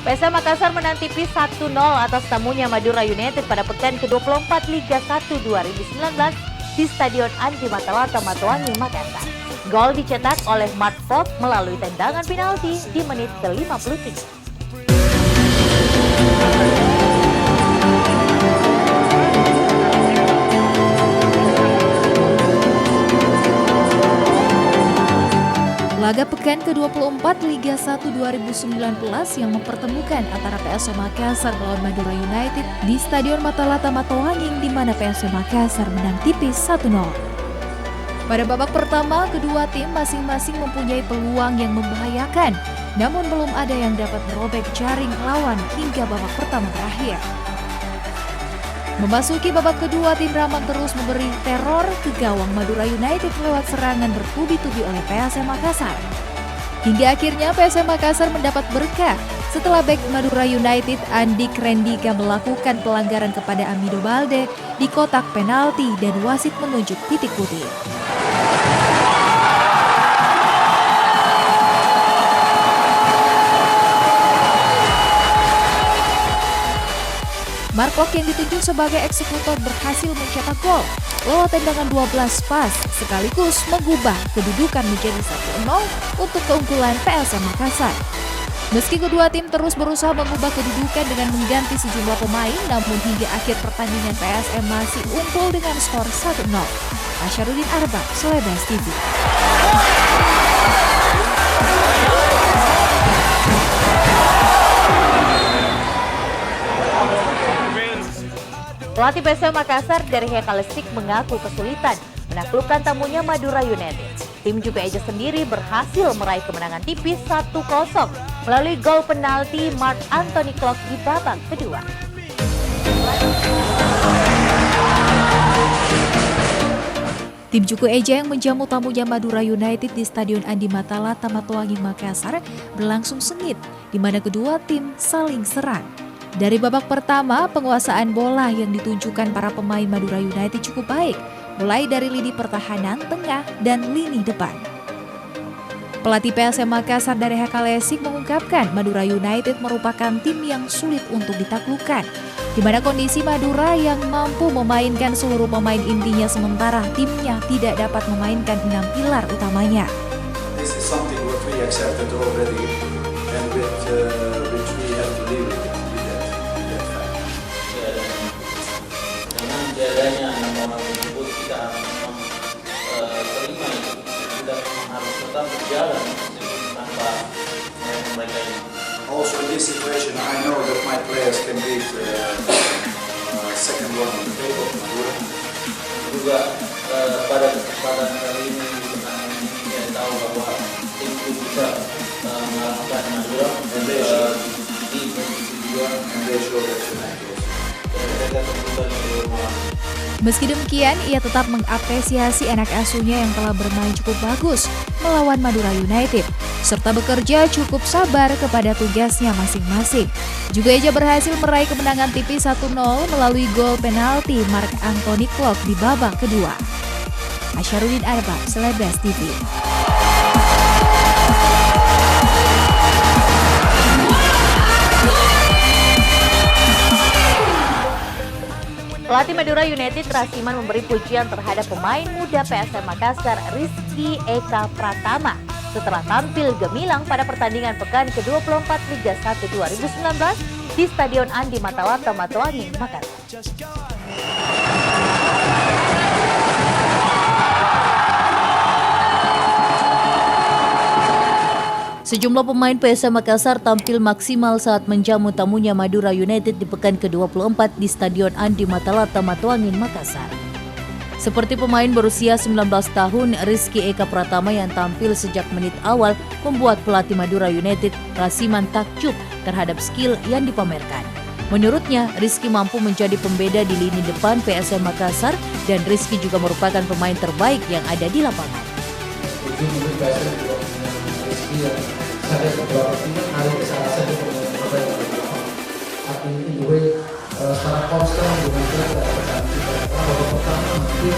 PSM Makassar menang tipis 1-0 atas tamunya Madura United pada pekan ke-24 Liga 1 2019 di Stadion Andi Matalata, Matoangi, Makassar. Gol dicetak oleh Mark Pop melalui tendangan penalti di menit ke-53. Laga pekan ke-24 Liga 1 2019 yang mempertemukan antara PSM Makassar melawan Madura United di Stadion Matalata Matoangi, di mana PSM Makassar menang tipis 1-0. Pada babak pertama, kedua tim masing-masing mempunyai peluang yang membahayakan, namun belum ada yang dapat merobek jaring lawan hingga babak pertama berakhir. Memasuki babak kedua, tim Ramang terus memberi teror ke gawang Madura United lewat serangan bertubi-tubi oleh PSM Makassar. Hingga akhirnya PSM Makassar mendapat berkah setelah bek Madura United Andi Krendika melakukan pelanggaran kepada Amido Balde di kotak penalti dan wasit menunjuk titik putih. Markok yang ditunjuk sebagai eksekutor berhasil mencetak gol lewat tendangan 12 pas, sekaligus mengubah kedudukan menjadi 1-0 untuk keunggulan PSM Makassar. Meski kedua tim terus berusaha mengubah kedudukan dengan mengganti sejumlah pemain, namun hingga akhir pertandingan PSM masih unggul dengan skor 1-0. Asyarudin Arbab, Selebas TV. Pelatih PSM Makassar dari Hekalestik mengaku kesulitan menaklukkan tamunya Madura United. Tim Jupe Eja sendiri berhasil meraih kemenangan tipis 1-0 melalui gol penalti Mark Anthony Klok di babak kedua. Tim Juku Eja yang menjamu tamunya Madura United di Stadion Andi Matalata Matoangi, Makassar berlangsung sengit, di mana kedua tim saling serang. Dari babak pertama, penguasaan bola yang ditunjukkan para pemain Madura United cukup baik, mulai dari lini pertahanan, tengah, dan lini depan. Pelatih PSM Makassar dari Hekalesik mengungkapkan Madura United merupakan tim yang sulit untuk ditaklukkan, di mana kondisi Madura yang mampu memainkan seluruh pemain intinya sementara timnya tidak dapat memainkan 6 pilar utamanya. This is something what we accepted already and which we have to live with. Adanya 6 orang tersebut kita harus terima itu. Kita memang harus tetap berjalan tanpa mereka ini. Also in this situation, I know that my players can beat second one on the table. Juga pada kesempatan kali ini kita tahu bahwa tim itu bisa mengalahkan Madura di posisi 2 and they show that tonight. Meski demikian, ia tetap mengapresiasi anak asuhnya yang telah bermain cukup bagus melawan Madura United, serta bekerja cukup sabar kepada tugasnya masing-masing. Juga Eja berhasil meraih kemenangan tipis 1-0 melalui gol penalti Mark Anthony Klok di babak kedua. Asyarudin Arbab, Selebas TV. Pelatih Madura United Rasiman memberi pujian terhadap pemain muda PSM Makassar Rizky Eka Pratama setelah tampil gemilang pada pertandingan pekan ke-24 Liga 1 2019 di Stadion Andi Matalata Matoangi, Makassar. Sejumlah pemain PSM Makassar tampil maksimal saat menjamu tamunya Madura United di pekan ke-24 di Stadion Andi Matalata Matoangi, Makassar. Seperti pemain berusia 19 tahun Rizky Eka Pratama yang tampil sejak menit awal membuat pelatih Madura United Rasiman takjub terhadap skill yang dipamerkan. Menurutnya, Rizky mampu menjadi pembeda di lini depan PSM Makassar dan Rizky juga merupakan pemain terbaik yang ada di lapangan. Saya beberapa tim hari ke salah satu pemain terbaik di lapangan. Artinya juga secara konstan dengan kita babak pertama mungkin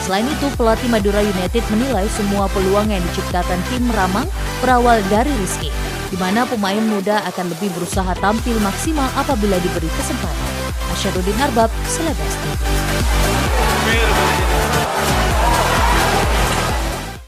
Selain itu, pelatih Madura United menilai semua peluang yang diciptakan tim Ramang berawal dari Rizky, di mana pemain muda akan lebih berusaha tampil maksimal apabila diberi kesempatan. Asyarudin Arbab, Selegas TV.